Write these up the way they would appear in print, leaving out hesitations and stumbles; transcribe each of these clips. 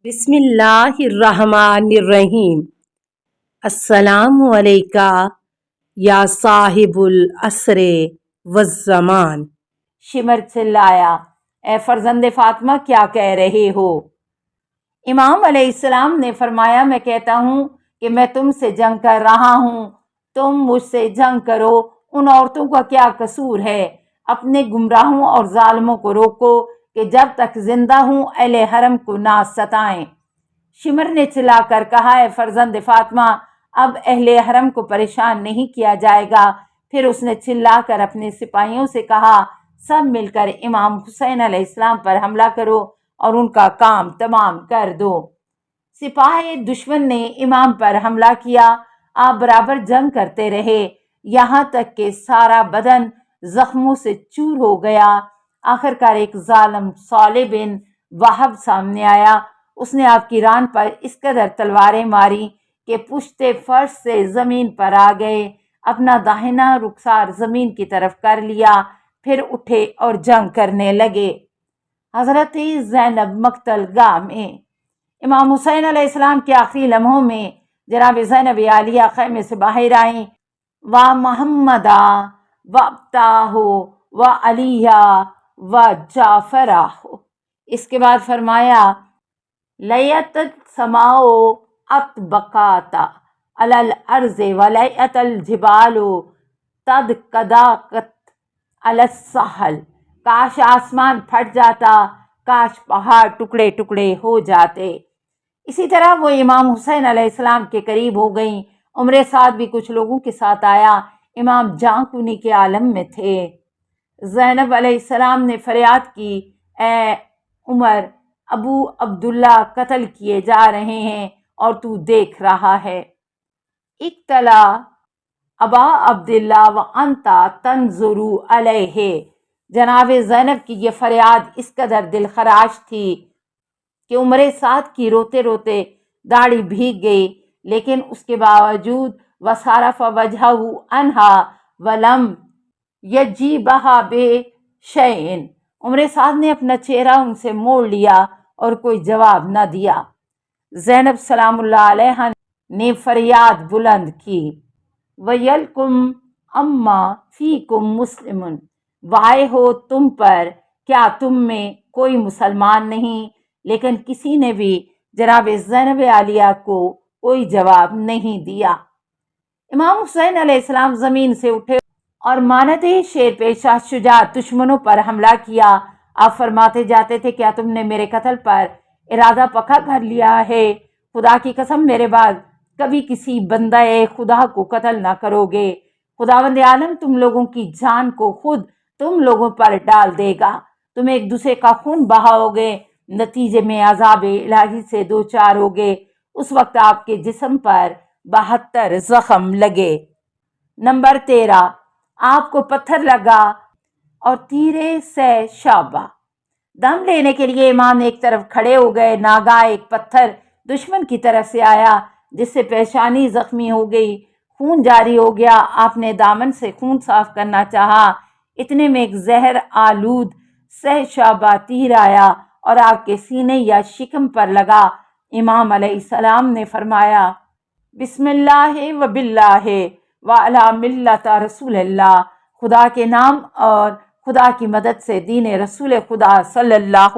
بسم اللہ الرحمن الرحیم۔ السلام علیکہ یا صاحب العصر والزمان۔ شمر چلایا، اے فرزند فاطمہ کیا کہہ رہے ہو؟ امام علیہ السلام نے فرمایا، میں کہتا ہوں کہ میں تم سے جنگ کر رہا ہوں، تم مجھ سے جنگ کرو، ان عورتوں کا کیا قصور ہے؟ اپنے گمراہوں اور ظالموں کو روکو کہ جب تک زندہ ہوں اہل حرم کو نہ ستائیں۔ شمر نے چلا کر کہا، اے فرزند فاطمہ اب اہل حرم کو پریشان نہیں کیا جائے گا۔ پھر اس نے چلا کر اپنے سپاہیوں سے کہا، سب مل کر امام حسین علیہ السلام پر حملہ کرو اور ان کا کام تمام کر دو۔ سپاہی دشمن نے امام پر حملہ کیا، آپ برابر جنگ کرتے رہے یہاں تک کہ سارا بدن زخموں سے چور ہو گیا۔ آخر کار ایک ظالم صالح بن وہب سامنے آیا، اس نے آپ کی ران پر اس قدر تلواریں ماری کہ پشتے فرش سے زمین پر آ گئے، اپنا داہنا رخسار زمین کی طرف کر لیا، پھر اٹھے اور جنگ کرنے لگے۔ حضرت زینب مقتل گاہ میں امام حسین علیہ السلام کے آخری لمحوں میں جناب زینب عالیہ خیمے سے باہر آئیں، و محمدہ و ابتاہ و علیہ و جعفرہ۔ اس کے بعد فرمایا، لیت السماء اطبقاتا علی الارض و لیت الجبال تدکداقت علی الساحل۔ کاش آسمان پھٹ جاتا، کاش پہاڑ ٹکڑے ٹکڑے ہو جاتے۔ اسی طرح وہ امام حسین علیہ السلام کے قریب ہو گئیں۔ عمر سعد بھی کچھ لوگوں کے ساتھ آیا، امام جان کنی کے عالم میں تھے۔ زینب علیہ السلام نے فریاد کی، اے عمر، ابو عبداللہ قتل کیے جا رہے ہیں اور تو دیکھ رہا ہے۔ اقتلا ابا عبداللہ وانت تنظر علیہ۔ جناب زینب کی یہ فریاد اس قدر دل خراش تھی کہ عمر سعد کی روتے روتے داڑھی بھیگ گئی، لیکن اس کے باوجود وصرف وجہہ عنہا ولم یجیبہا بشیء۔ عمر سعد نے اپنا چہرہ ان سے موڑ لیا اور کوئی جواب نہ دیا۔ زینب سلام اللہ علیہا نے فریاد بلند کی، ویلکم اما فیکم مسلم۔ وائے ہو تم پر، کیا تم میں کوئی مسلمان نہیں؟ لیکن کسی نے بھی جناب زینب عالیہ کو کوئی جواب نہیں دیا۔ امام حسین علیہ السلام زمین سے اٹھے اور مانند شیر پیشہ شجاعت دشمنوں پر حملہ کیا۔ آپ فرماتے جاتے تھے، کیا تم نے میرے قتل پر ارادہ پکا کر لیا ہے؟ خدا کی قسم میرے بعد کبھی کسی بندہ خدا کو قتل نہ کرو گے، خداوند عالم تم لوگوں کی جان کو خود تم لوگوں پر ڈال دے گا، تم ایک دوسرے کا خون بہاؤ گے، نتیجے میں عذاب الہی سے دوچار ہوگے۔ اس وقت آپ کے جسم پر 72 زخم لگے۔ نمبر 13، آپ کو پتھر لگا اور تیرے سے شعبہ۔ دم لینے کے لیے امام ایک طرف کھڑے ہو گئے، ناگاہ ایک پتھر دشمن کی طرف سے آیا جس سے پیشانی زخمی ہو گئی، خون جاری ہو گیا۔ آپ نے دامن سے خون صاف کرنا چاہا، اتنے میں ایک زہر آلود سہ شعبہ تیر آیا اور آپ کے سینے یا شکم پر لگا۔ امام علیہ السلام نے فرمایا، بسم اللہ و باللہ و علی ملت رسول اللہ۔ خدا کے نام اور خدا کی مدد سے دین رسول خدا صلی اللہ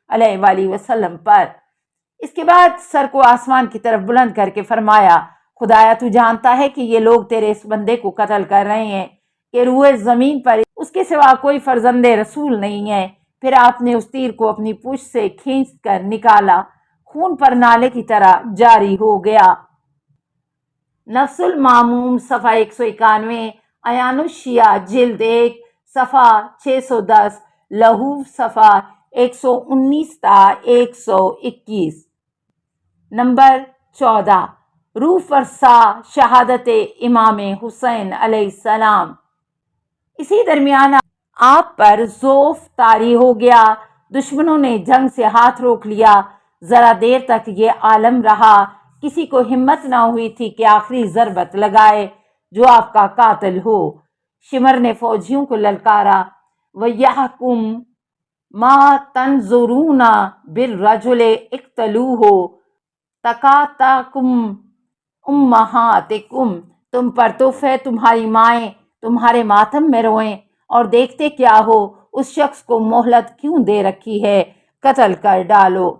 علیہ وآلہ وسلم پر۔ اس کے بعد سر کو آسمان کی طرف بلند کر کے فرمایا، خدایا تو جانتا ہے کہ یہ لوگ تیرے اس بندے کو قتل کر رہے ہیں کہ روئے زمین پر اس کے سوا کوئی فرزند رسول نہیں ہے۔ پھر آپ نے اس تیر کو اپنی پشت سے کھینچ کر نکالا، خون پر نالے کی طرح جاری ہو گیا۔ نفس المعموم صفحہ 191، عیان الشیعہ جلد 1 صفحہ 610، لہوف صفحہ 119 تا 121۔ نمبر 14، روح فرسا شہادت امام حسین علیہ السلام۔ اسی درمیان آپ پر ضعف طاری ہو گیا، دشمنوں نے جنگ سے ہاتھ روک لیا۔ ذرا دیر تک یہ عالم رہا، کسی کو ہمت نہ ہوئی تھی کہ آخری ضربت لگائے جو آپ کا قاتل ہو۔ شمر نے فوجیوں کو للکارا، وَيَحْكُمْ ما تنظرون بالرجل اقتلوہ تقاتکم امہاتکم، تم پر تف ہے تمہاری مائیں تمہارے ماتم میں روئیں، اور دیکھتے کیا ہو اس شخص کو مہلت کیوں دے رکھی ہے، قتل کر ڈالو۔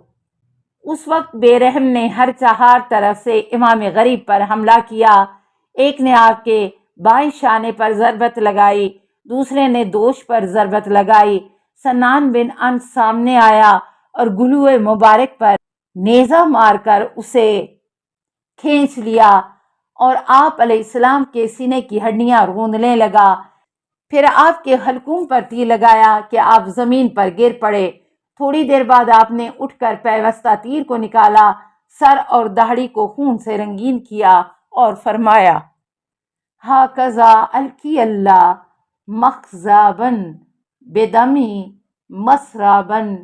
اس وقت بے رحم نے ہر چہار طرف سے امام غریب پر حملہ کیا۔ ایک نے آپ کے بائیں شانے پر ضربت لگائی، دوسرے نے دوش پر ضربت لگائی۔ سنان بن انس سامنے آیا اور گلوئے مبارک پر نیزہ مار کر اسے کھینچ لیا اور آپ علیہ السلام کے سینے کی ہڈیاں روندنے لگا۔ پھر آپ کے حلقوم پر تیر لگایا کہ آپ زمین پر گر پڑے۔ تھوڑی دیر بعد آپ نے اٹھ کر پیوستہ تیر کو نکالا، سر اور داڑھی کو خون سے رنگین کیا اور فرمایا: ہاکذا الکی اللہ مخضابن بدمی مسرابن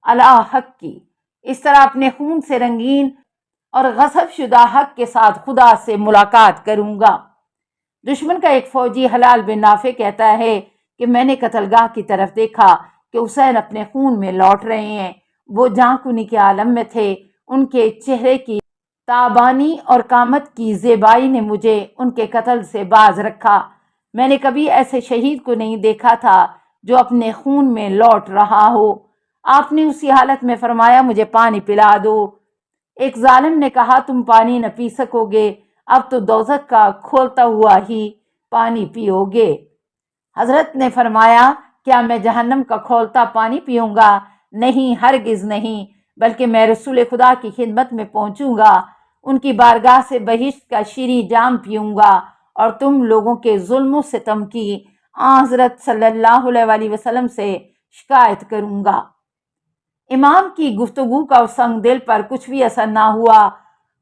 علی حقی، اس طرح اپنے خون سے رنگین اور غصب شدہ حق کے ساتھ خدا سے ملاقات کروں گا۔ دشمن کا ایک فوجی حلال بن نافع کہتا ہے کہ میں نے قتل گاہ کی طرف دیکھا کہ حسین اپنے خون میں لوٹ رہے ہیں۔ وہ جاں کنی کے عالم میں تھے۔ ان کے چہرے کی تابانی اور قامت کی زیبائی نے مجھے ان کے قتل سے باز رکھا۔ میں نے کبھی ایسے شہید کو نہیں دیکھا تھا جو اپنے خون میں لوٹ رہا ہو۔ آپ نے اسی حالت میں فرمایا: مجھے پانی پلا دو۔ ایک ظالم نے کہا: تم پانی نہ پی سکو گے، اب تو دوزخ کا کھولتا ہوا ہی پانی پیو گے۔ حضرت نے فرمایا: کیا میں جہنم کا کھولتا پانی پیوں گا؟ نہیں، ہرگز نہیں، بلکہ میں رسول خدا کی خدمت میں پہنچوں گا، ان کی بارگاہ سے بہشت کا شیریں جام پیوں گا اور تم لوگوں کے ظلم و ستم کی حضرت صلی اللہ علیہ وسلم سے شکایت کروں گا۔ امام کی گفتگو کا اس سنگ دل پر کچھ بھی اثر نہ ہوا،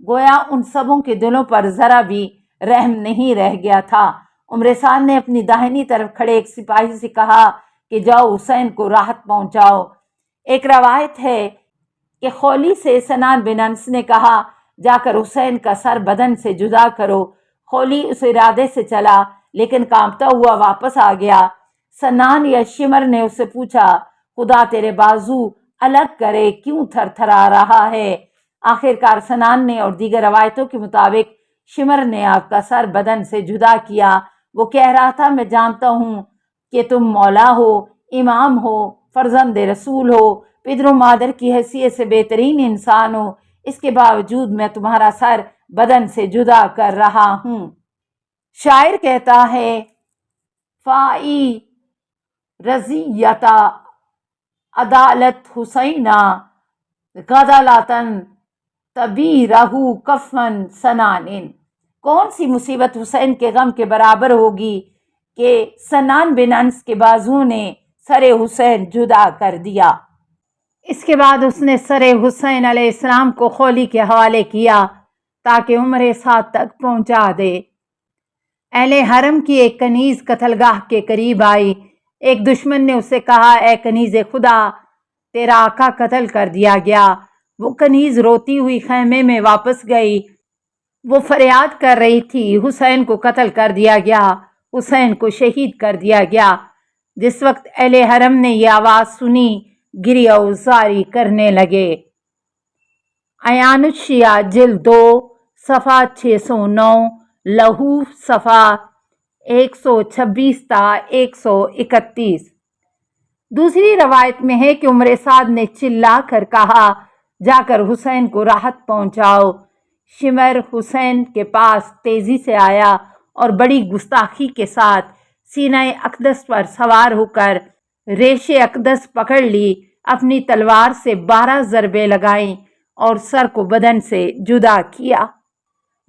گویا ان سبوں کے دلوں پر ذرا بھی رحم نہیں رہ گیا تھا۔ عمر سعد نے اپنی داہنی طرف کھڑے ایک سپاہی سے کہا کہ جاؤ حسین کو راحت پہنچاؤ۔ ایک روایت ہے کہ خولی سے سنان بن انس نے کہا: جا کر حسین کا سر بدن سے جدا کرو۔ خولی اس ارادے سے چلا لیکن کانپتا ہوا واپس آ گیا۔ سنان یا شمر نے اس سے پوچھا: خدا تیرے بازو الگ کرے، کیوں تھر تھرا رہا ہے؟ آخر کار سنان نے اور دیگر روایتوں کے مطابق شمر نے آپ کا سر بدن سے جدا کیا۔ وہ کہہ رہا تھا: میں جانتا ہوں کہ تم مولا ہو، امام ہو، فرزند رسول ہو، پدر و مادر کی حیثیت سے بہترین انسان ہو، اس کے باوجود میں تمہارا سر بدن سے جدا کر رہا ہوں۔ شاعر کہتا ہے: فائی رضیتا عدالت حسینہ غدالتن تبیرہ کفن سنانن، کون سی مصیبت حسین کے غم کے برابر ہوگی کہ سنان بن انس کے بازو نے سر حسین جدا کر دیا۔ اس کے بعد اس نے سر حسین علیہ السلام کو خولی کے حوالے کیا تاکہ عمر سعد تک پہنچا دے۔ اہل حرم کی ایک کنیز قتل گاہ کے قریب آئی۔ ایک دشمن نے اسے کہا: اے کنیز خدا، تیرا آقا قتل کر دیا گیا۔ وہ کنیز روتی ہوئی خیمے میں واپس گئی۔ وہ فریاد کر رہی تھی: حسین کو قتل کر دیا گیا، حسین کو شہید کر دیا گیا۔ جس وقت اہل حرم نے یہ آواز سنی، گریہ و زاری کرنے لگے۔ عیان الشیعہ جلد 2 صفحہ 609، لہوف صفحہ 126 تا 131۔ دوسری روایت میں ہے کہ عمر سعد نے چلا کر کہا: جا کر حسین کو راحت پہنچاؤ۔ شمر حسین کے پاس تیزی سے آیا اور بڑی گستاخی کے ساتھ سینہ اقدس پر سوار ہو کر ریش اقدس پکڑ لی، اپنی تلوار سے 12 ضربیں لگائیں اور سر کو بدن سے جدا کیا۔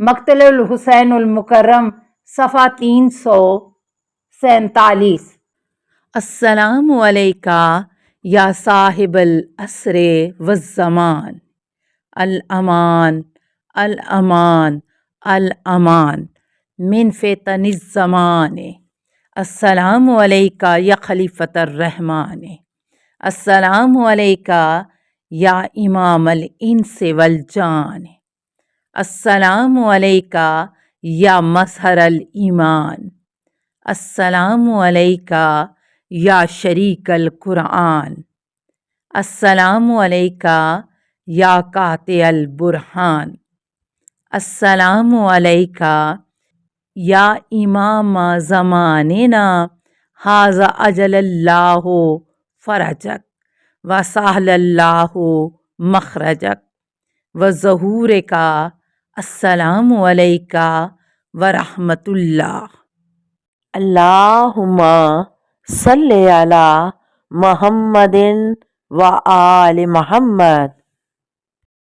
مقتل الحسین المکرم صفحہ 347۔ السلام علیکہ یا صاحب العصر والزمان، الامان الامان الامان من فتن الزمان، السلام علیکہ یا خلیفۃ الرحمن، السلام علیکہ یا امام الانس والجان، السلام علیکہ یا مظہر الایمان، السلام علیکہ یا شریک القرآن، السلام علیکہ یا قاطع البرہان، السلام علیکہ یا امام زماننا، حاذا اجل اللہ فرجک وسہل اللہ مخرجک وظہور کا، السلام علیکہ ورحمۃ اللہ۔ اللہم صلی علی محمد و آل محمد۔